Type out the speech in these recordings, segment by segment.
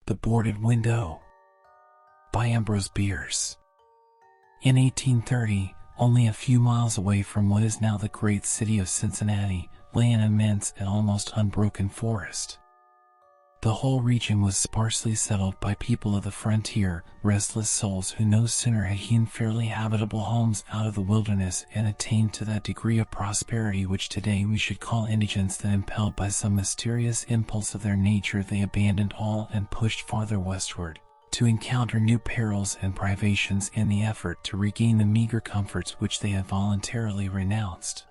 The Boarded Window by Ambrose Bierce. In 1830, only a few miles away from what is now the great city of Cincinnati, lay an immense and almost unbroken forest. The whole region was sparsely settled by people of the frontier, restless souls who no sooner had hewn fairly habitable homes out of the wilderness and attained to that degree of prosperity which today we should call indigence than impelled by some mysterious impulse of their nature they abandoned all and pushed farther westward, to encounter new perils and privations in the effort to regain the meager comforts which they had voluntarily renounced.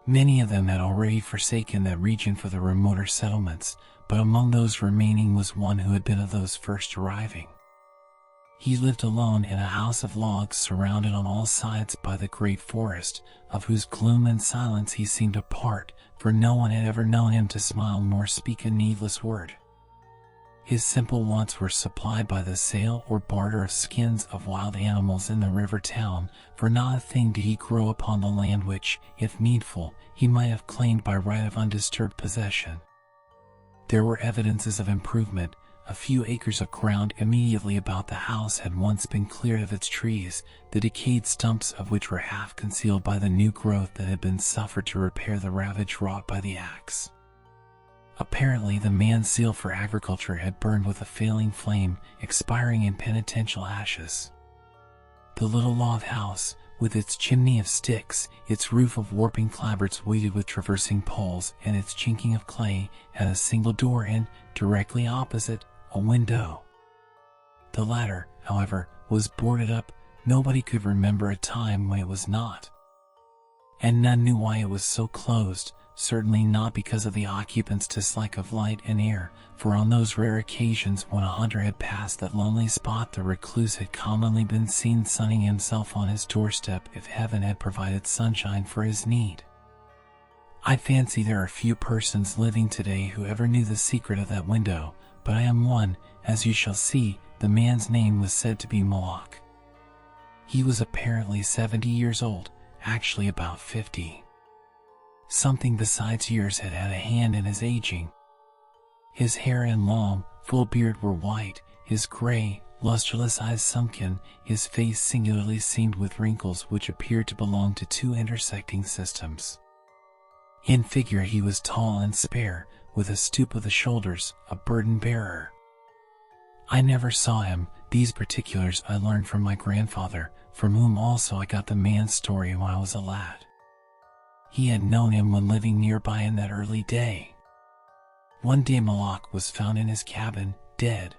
Many of them had already forsaken that region for the remoter settlements, but among those remaining was one who had been of those first arriving. He lived alone in a house of logs surrounded on all sides by the great forest, of whose gloom and silence he seemed a part, for no one had ever known him to smile nor speak a needless word. His simple wants were supplied by the sale or barter of skins of wild animals in the river town, for not a thing did he grow upon the land which, if needful, he might have claimed by right of undisturbed possession. There were evidences of improvement. A few acres of ground immediately about the house had once been cleared of its trees, the decayed stumps of which were half concealed by the new growth that had been suffered to repair the ravage wrought by the axe. Apparently the man's zeal for agriculture had burned with a failing flame, expiring in penitential ashes. The little log house, with its chimney of sticks, its roof of warping clapboards weighted with traversing poles, and its chinking of clay, had a single door and, directly opposite, a window. The latter, however, was boarded up. Nobody could remember a time when it was not. And none knew why it was so closed, certainly not because of the occupant's dislike of light and air, for on those rare occasions when a hunter had passed that lonely spot the recluse had commonly been seen sunning himself on his doorstep if heaven had provided sunshine for his need. I fancy there are few persons living today who ever knew the secret of that window, but I am one. As you shall see, the man's name was said to be Murlock. He was apparently 70 years old, actually about 50. Something besides years had had a hand in his aging. His hair and long, full beard were white, his gray, lustreless eyes sunken, his face singularly seamed with wrinkles which appeared to belong to two intersecting systems. In figure he was tall and spare, with a stoop of the shoulders, a burden-bearer. I never saw him. These particulars I learned from my grandfather, from whom also I got the man's story when I was a lad. He had known him when living nearby in that early day. One day Murlock was found in his cabin, dead.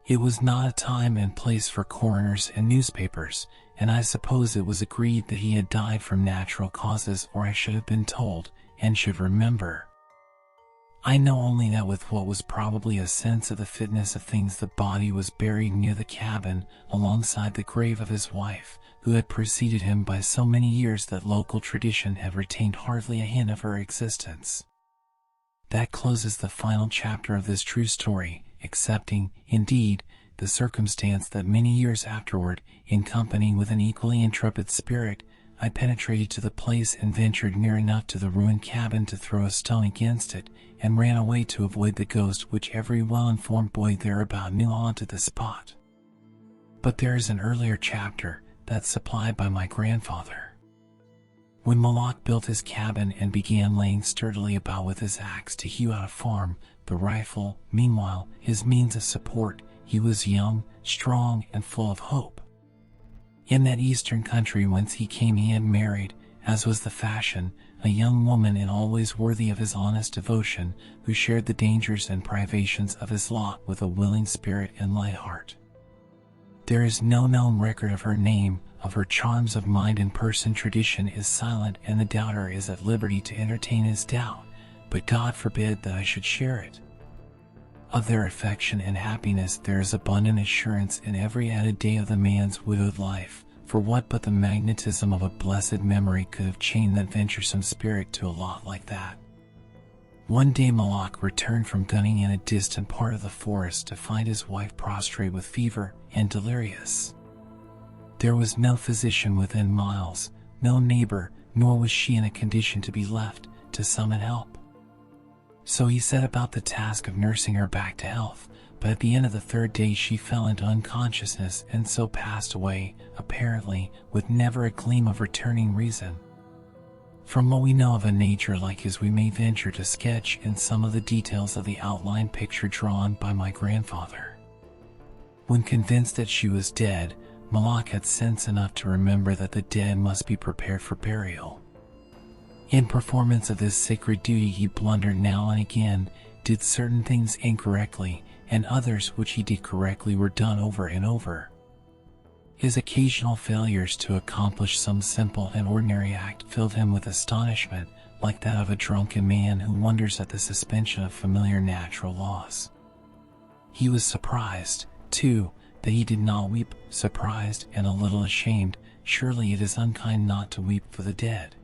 It was not a time and place for coroners and newspapers, and I suppose it was agreed that he had died from natural causes, or I should have been told, and should remember. I know only that with what was probably a sense of the fitness of things the body was buried near the cabin, alongside the grave of his wife, who had preceded him by so many years that local tradition had retained hardly a hint of her existence. That closes the final chapter of this true story, excepting, indeed, the circumstance that many years afterward, in company with an equally intrepid spirit, I penetrated to the place and ventured near enough to the ruined cabin to throw a stone against it, and ran away to avoid the ghost which every well-informed boy thereabout knew haunted the spot. But there is an earlier chapter, that supplied by my grandfather. When Murlock built his cabin and began laying sturdily about with his axe to hew out a farm, the rifle, meanwhile, his means of support, he was young, strong, and full of hope. In that eastern country whence he came he had married, as was the fashion, a young woman and always worthy of his honest devotion, who shared the dangers and privations of his lot with a willing spirit and light heart. There is no known record of her name, of her charms of mind and person. Tradition is silent, and the doubter is at liberty to entertain his doubt, but God forbid that I should share it. Of their affection and happiness there is abundant assurance in every added day of the man's widowed life, for what but the magnetism of a blessed memory could have chained that venturesome spirit to a lot like that? One day Murlock returned from gunning in a distant part of the forest to find his wife prostrate with fever and delirious. There was no physician within miles, no neighbor, nor was she in a condition to be left to summon help. So he set about the task of nursing her back to health, but at the end of the third day she fell into unconsciousness and so passed away, apparently, with never a gleam of returning reason. From what we know of a nature like his, we may venture to sketch in some of the details of the outline picture drawn by my grandfather. When convinced that she was dead, Murlock had sense enough to remember that the dead must be prepared for burial. In performance of this sacred duty, he blundered now and again, did certain things incorrectly, and others which he did correctly were done over and over. His occasional failures to accomplish some simple and ordinary act filled him with astonishment, like that of a drunken man who wonders at the suspension of familiar natural laws. He was surprised, too, that he did not weep, surprised and a little ashamed. Surely it is unkind not to weep for the dead.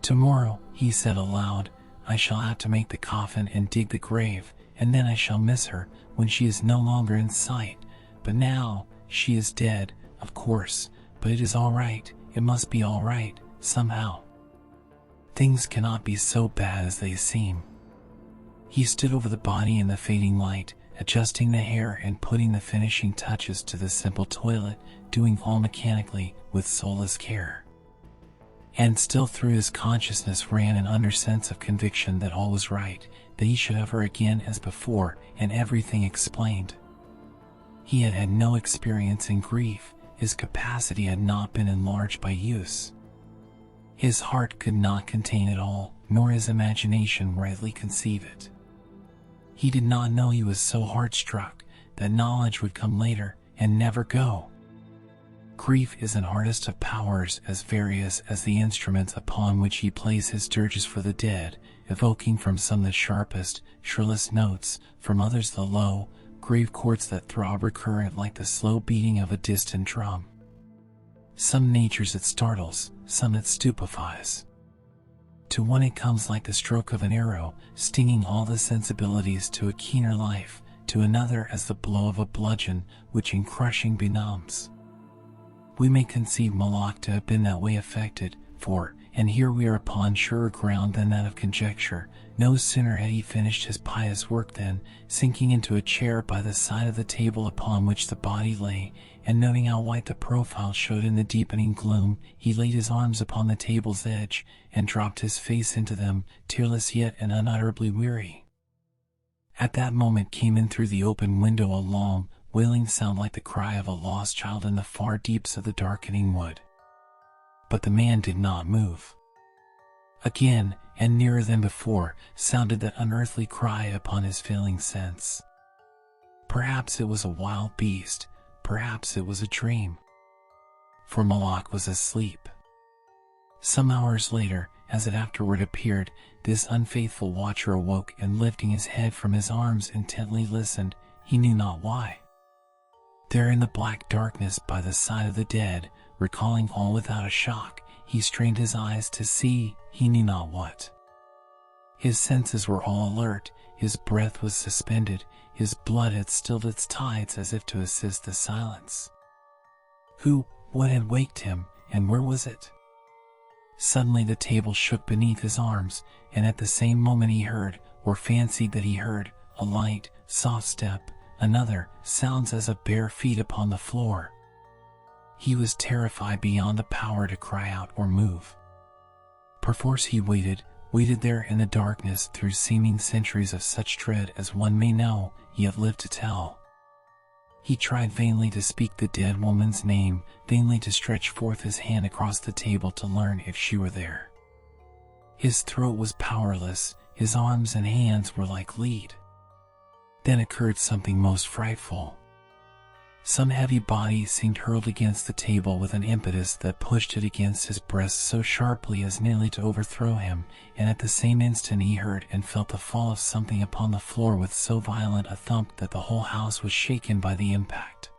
"Tomorrow," he said aloud, "I shall have to make the coffin and dig the grave, and then I shall miss her when she is no longer in sight. But now, she is dead, of course, but it is all right. It must be all right, somehow. Things cannot be so bad as they seem." He stood over the body in the fading light, adjusting the hair and putting the finishing touches to the simple toilet, doing all mechanically, with soulless care. And still through his consciousness ran an undersense of conviction that all was right, that he should have her again as before, and everything explained. He had had no experience in grief, his capacity had not been enlarged by use. His heart could not contain it all, nor his imagination rightly conceive it. He did not know he was so heart-struck that knowledge would come later and never go. Grief is an artist of powers as various as the instruments upon which he plays his dirges for the dead, evoking from some the sharpest, shrillest notes, from others the low, grave chords that throb recurrent like the slow beating of a distant drum. Some natures it startles, some it stupefies. To one it comes like the stroke of an arrow, stinging all the sensibilities to a keener life, to another as the blow of a bludgeon, which in crushing benumbs. We may conceive Murlock to have been that way affected, for, and here we are upon surer ground than that of conjecture, no sooner had he finished his pious work than, sinking into a chair by the side of the table upon which the body lay, and noting how white the profile showed in the deepening gloom, he laid his arms upon the table's edge, and dropped his face into them, tearless yet and unutterably weary. At that moment came in through the open window a long, wailing sound like the cry of a lost child in the far deeps of the darkening wood. But the man did not move. Again, and nearer than before, sounded that unearthly cry upon his failing sense. Perhaps it was a wild beast, perhaps it was a dream. For Murlock was asleep. Some hours later, as it afterward appeared, this unfaithful watcher awoke and lifting his head from his arms intently listened, he knew not why. There in the black darkness by the side of the dead, recalling all without a shock, he strained his eyes to see, he knew not what. His senses were all alert, his breath was suspended, his blood had stilled its tides as if to assist the silence. Who, what had waked him, and where was it? Suddenly the table shook beneath his arms, and at the same moment he heard, or fancied that he heard, a light, soft step, another, sounds as of bare feet upon the floor. He was terrified beyond the power to cry out or move. Perforce he waited there in the darkness through seeming centuries of such dread as one may know, yet live to tell. He tried vainly to speak the dead woman's name, vainly to stretch forth his hand across the table to learn if she were there. His throat was powerless, his arms and hands were like lead. Then occurred something most frightful. Some heavy body seemed hurled against the table with an impetus that pushed it against his breast so sharply as nearly to overthrow him, and at the same instant he heard and felt the fall of something upon the floor with so violent a thump that the whole house was shaken by the impact.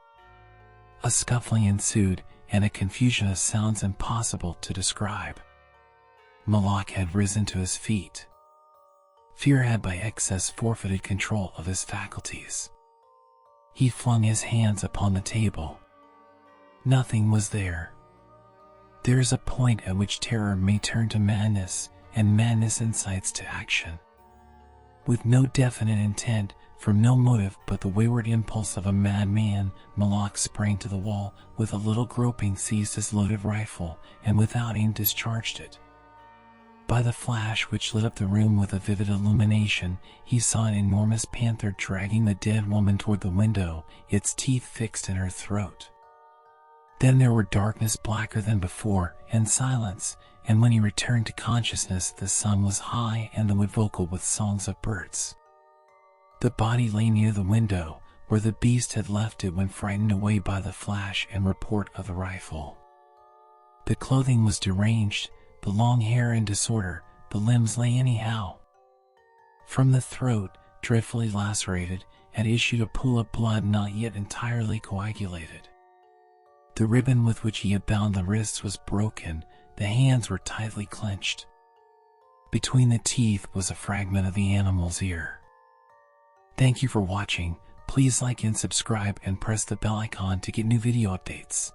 A scuffling ensued, and a confusion of sounds impossible to describe. Murlock had risen to his feet. Fear had by excess forfeited control of his faculties. He flung his hands upon the table. Nothing was there. There is a point at which terror may turn to madness, and madness incites to action. With no definite intent, from no motive but the wayward impulse of a madman, Murlock sprang to the wall, with a little groping seized his loaded rifle, and without aim discharged it. By the flash which lit up the room with a vivid illumination, he saw an enormous panther dragging the dead woman toward the window, its teeth fixed in her throat. Then there were darkness blacker than before, and silence, and when he returned to consciousness the sun was high and the wood vocal with songs of birds. The body lay near the window, where the beast had left it when frightened away by the flash and report of the rifle. The clothing was deranged, the long hair in disorder, the limbs lay anyhow. From the throat, dreadfully lacerated, had issued a pool of blood not yet entirely coagulated. The ribbon with which he had bound the wrists was broken, the hands were tightly clenched. Between the teeth was a fragment of the animal's ear. Thank you for watching. Please like and subscribe and press the bell icon to get new video updates.